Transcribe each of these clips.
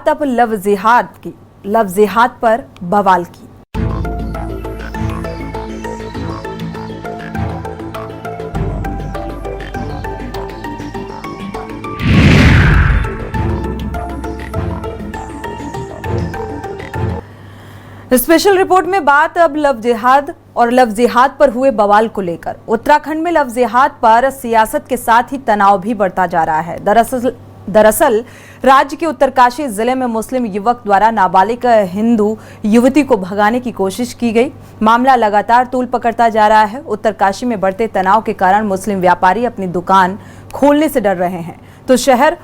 बात अब लव जिहाद पर बवाल की। स्पेशल रिपोर्ट में बात अब लव जिहाद पर हुए बवाल को लेकर। उत्तराखंड में लव जिहाद पर सियासत के साथ ही तनाव भी बढ़ता जा रहा है। दरअसल राज्य के उत्तरकाशी जिले में मुस्लिम युवक द्वारा नाबालिग हिंदू युवती को भगाने की कोशिश की गई। मामला लगातार तूल पकड़ता जा रहा है। उत्तरकाशी में बढ़ते तनाव के कारण मुस्लिम व्यापारी अपनी दुकान खोलने से डर रहे हैं, तो शहर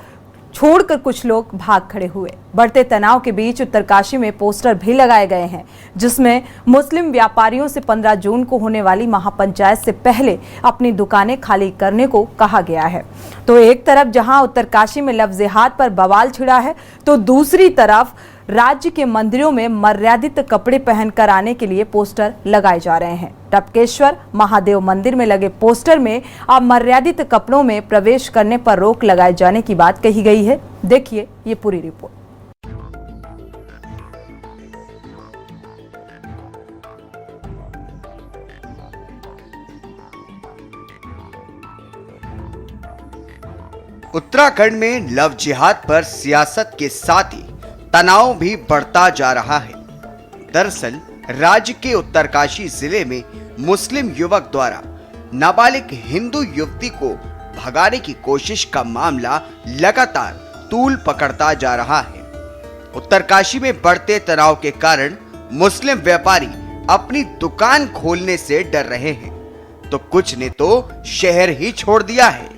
छोड़कर कुछ लोग भाग खड़े हुए। बढ़ते तनाव के बीच उत्तरकाशी में पोस्टर भी लगाए गए हैं, जिसमें मुस्लिम व्यापारियों से 15 जून को होने वाली महापंचायत से पहले अपनी दुकानें खाली करने को कहा गया है। तो एक तरफ जहां उत्तरकाशी में लव जिहाद पर बवाल छिड़ा है, तो दूसरी तरफ राज्य के मंदिरों में मर्यादित कपड़े पहनकर आने के लिए पोस्टर लगाए जा रहे हैं। टपकेश्वर महादेव मंदिर में लगे पोस्टर में अब मर्यादित कपड़ों में प्रवेश करने पर रोक लगाए जाने की बात कही गई है। देखिए ये पूरी रिपोर्ट। उत्तराखंड में लव जिहाद पर सियासत के साथ ही तनाव भी बढ़ता जा रहा है। दरअसल राज्य के उत्तरकाशी जिले में मुस्लिम युवक द्वारा नाबालिग हिंदू युवती को भगाने की कोशिश का मामला लगातार तूल पकड़ता जा रहा है। उत्तरकाशी में बढ़ते तनाव के कारण मुस्लिम व्यापारी अपनी दुकान खोलने से डर रहे हैं, तो कुछ ने तो शहर ही छोड़ दिया है।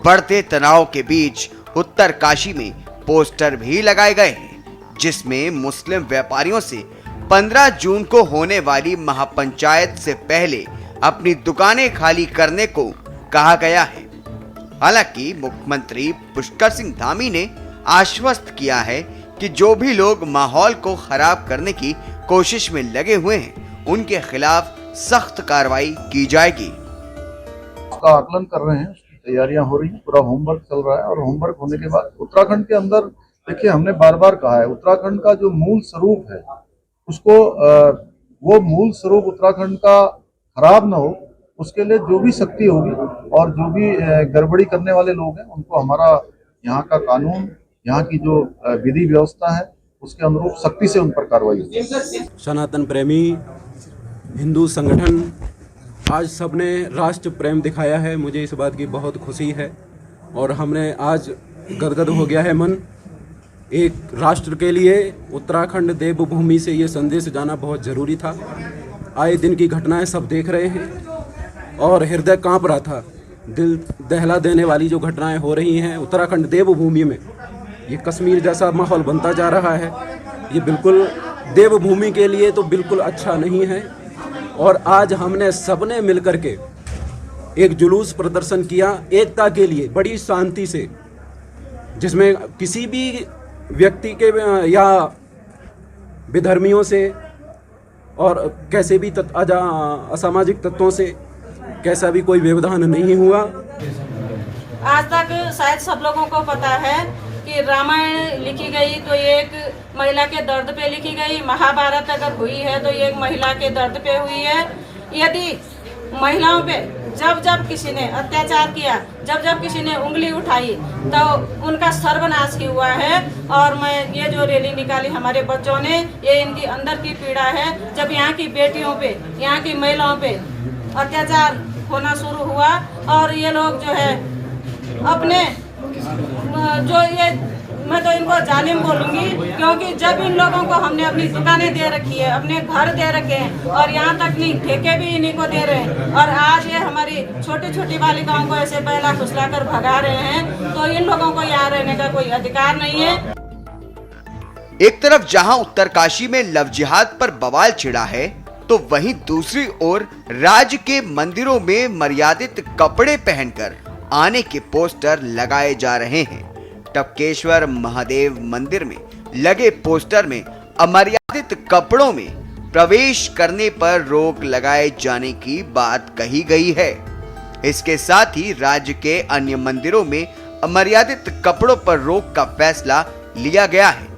बढ़ते तनाव के बीच उत्तरकाशी में पोस्टर भी लगाए गए हैं, जिसमें मुस्लिम व्यापारियों से 15 जून को होने वाली महापंचायत से पहले अपनी दुकानें खाली करने को कहा गया है। हालांकि मुख्यमंत्री पुष्कर सिंह धामी ने आश्वस्त किया है कि जो भी लोग माहौल को खराब करने की कोशिश में लगे हुए हैं, उनके खिलाफ सख्त कार्रवाई की जाएगी। उसका आकलन कर रहे हैं, तैयारियां हो रही हैं, पूरा होमवर्क चल रहा है और होमवर्क होने के बाद उत्तराखंड के अंदर देखिए, हमने बार बार कहा है, उत्तराखंड का जो मूल स्वरूप है उसको वो मूल स्वरूप उत्तराखंड का खराब ना हो, उसके लिए जो भी शक्ति होगी और जो भी गड़बड़ी करने वाले लोग हैं, उनको हमारा यहाँ का कानून, यहाँ की जो विधि व्यवस्था है, उसके अनुरूप सख्ती से उन पर कार्रवाई होगी। सनातन प्रेमी हिंदू संगठन आज सबने राष्ट्र प्रेम दिखाया है। मुझे इस बात की बहुत खुशी है और हमने आज गदगद हो गया है मन। एक राष्ट्र के लिए उत्तराखंड देवभूमि से ये संदेश जाना बहुत ज़रूरी था। आए दिन की घटनाएं सब देख रहे हैं और हृदय कांप रहा था। दिल दहला देने वाली जो घटनाएं हो रही हैं उत्तराखंड देवभूमि में, ये कश्मीर जैसा माहौल बनता जा रहा है। ये बिल्कुल देवभूमि के लिए तो बिल्कुल अच्छा नहीं है। और आज हमने सबने मिलकर के एक जुलूस प्रदर्शन किया एकता के लिए, बड़ी शांति से, जिसमें किसी भी व्यक्ति के या विधर्मियों से और कैसे भी असामाजिक तत्वों से कैसा भी कोई व्यवधान नहीं हुआ। आज तक शायद सब लोगों को पता है कि रामायण लिखी गई तो एक महिला के दर्द पे लिखी गई, महाभारत अगर हुई है तो एक महिला के दर्द पे हुई है। यदि महिलाओं पे जब जब किसी ने अत्याचार किया, जब जब किसी ने उंगली उठाई, तो उनका सर्वनाश ही हुआ है। और मैं ये जो रैली निकाली हमारे बच्चों ने, ये इनकी अंदर की पीड़ा है। जब यहाँ की बेटियों पे, यहाँ की महिलाओं पे अत्याचार होना शुरू हुआ और ये लोग जो है अपने जो ये, मैं तो इनको जालिम बोलूंगी, क्योंकि जब इन लोगों को हमने अपनी दुकानें दे रखी है, अपने घर दे रखे हैं और यहाँ तक नहीं ठेके भी इन्हीं को दे रहे हैं, और आज ये हमारी छोटी छोटी बालिकाओं को ऐसे बहला फुसला कर भगा रहे हैं, तो इन लोगों को यहाँ रहने का कोई अधिकार नहीं है। एक तरफ जहां उत्तरकाशी में लव जिहाद पर बवाल छिड़ा है, तो वहीं दूसरी ओर राज्य के मंदिरों में मर्यादित कपड़े पहनकर आने के पोस्टर लगाए जा रहे हैं। टपकेश्वर महादेव मंदिर में लगे पोस्टर में अमर्यादित कपड़ों में प्रवेश करने पर रोक लगाए जाने की बात कही गई है। इसके साथ ही राज्य के अन्य मंदिरों में अमर्यादित कपड़ों पर रोक का फैसला लिया गया है।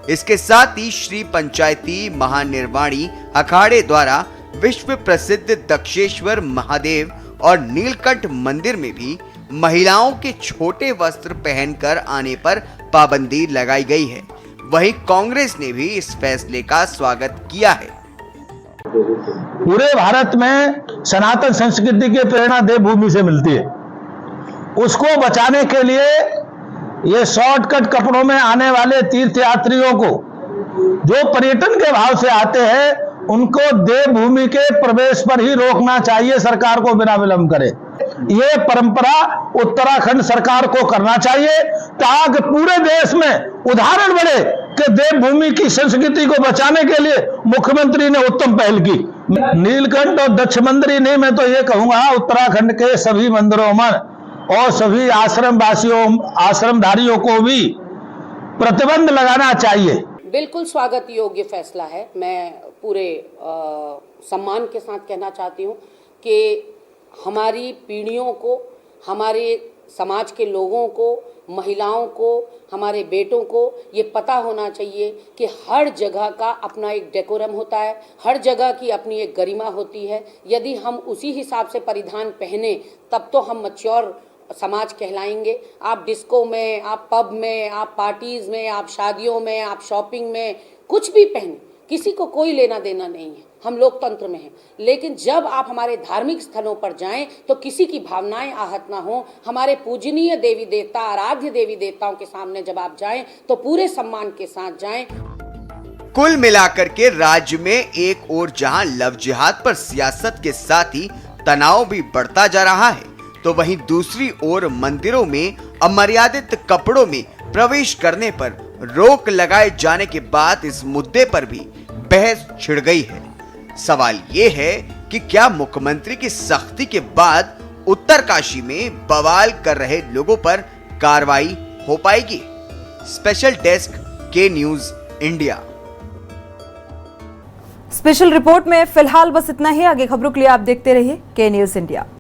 इसके साथ ही श्री पंचायती महानिर्वाणी अखाड़े द्वारा विश्व प्रसिद्ध दक्षेश्वर महादेव और नीलकंठ मंदिर में भी महिलाओं के छोटे वस्त्र पहनकर आने पर पाबंदी लगाई गई है। वहीं कांग्रेस ने भी इस फैसले का स्वागत किया है। पूरे भारत में सनातन संस्कृति की प्रेरणा देवभूमि से मिलती है। उसको बचाने के लिए ये शॉर्टकट कपड़ों में आने वाले तीर्थयात्रियों को, जो पर्यटन के भाव से आते हैं, उनको देवभूमि के प्रवेश पर ही रोकना चाहिए सरकार को बिना विलंब करे। ये परंपरा उत्तराखंड सरकार को करना चाहिए ताकि पूरे देश में उदाहरण बने कि देवभूमि की संस्कृति को बचाने के लिए मुख्यमंत्री ने उत्तम पहल की। नीलकंठ और दक्ष मंदिर नहीं, मैं तो ये कहूंगा उत्तराखंड के सभी मंदिरों में और सभी आश्रम वासियों, आश्रमधारियों को भी प्रतिबंध लगाना चाहिए। बिल्कुल स्वागत योग्य फैसला है। मैं पूरे सम्मान के साथ कहना चाहती हूँ कि हमारी पीढ़ियों को, हमारे समाज के लोगों को, महिलाओं को, हमारे बेटों को ये पता होना चाहिए कि हर जगह का अपना एक डेकोरम होता है, हर जगह की अपनी एक गरिमा होती है। यदि हम उसी हिसाब से परिधान पहने तब तो हम मैच्योर समाज कहलाएंगे। आप डिस्को में, आप पब में, आप पार्टीज में, आप शादियों में, आप शॉपिंग में कुछ भी पहने, किसी को कोई लेना देना नहीं है। हम लोकतंत्र में हैं। लेकिन जब आप हमारे धार्मिक स्थलों पर जाएं तो किसी की भावनाएं आहत ना हो। हमारे पूजनीय देवी देवता, आराध्य देवी देवताओं के सामने जब आप जाएं तो पूरे सम्मान के साथ जाएं। कुल मिलाकर के राज्य में एक ओर जहां लव जिहाद पर सियासत के साथ ही तनाव भी बढ़ता जा रहा है, तो वहीं दूसरी ओर मंदिरों में अमर्यादित कपड़ों में प्रवेश करने पर रोक लगाए जाने के बाद इस मुद्दे पर भी बहस छिड़ गई है। सवाल ये है कि क्या मुख्यमंत्री की सख्ती के बाद उत्तरकाशी में बवाल कर रहे लोगों पर कार्रवाई हो पाएगी? स्पेशल डेस्क के न्यूज इंडिया। स्पेशल रिपोर्ट में फिलहाल बस इतना ही। आगे खबरों के लिए आप देखते रहिए के न्यूज इंडिया।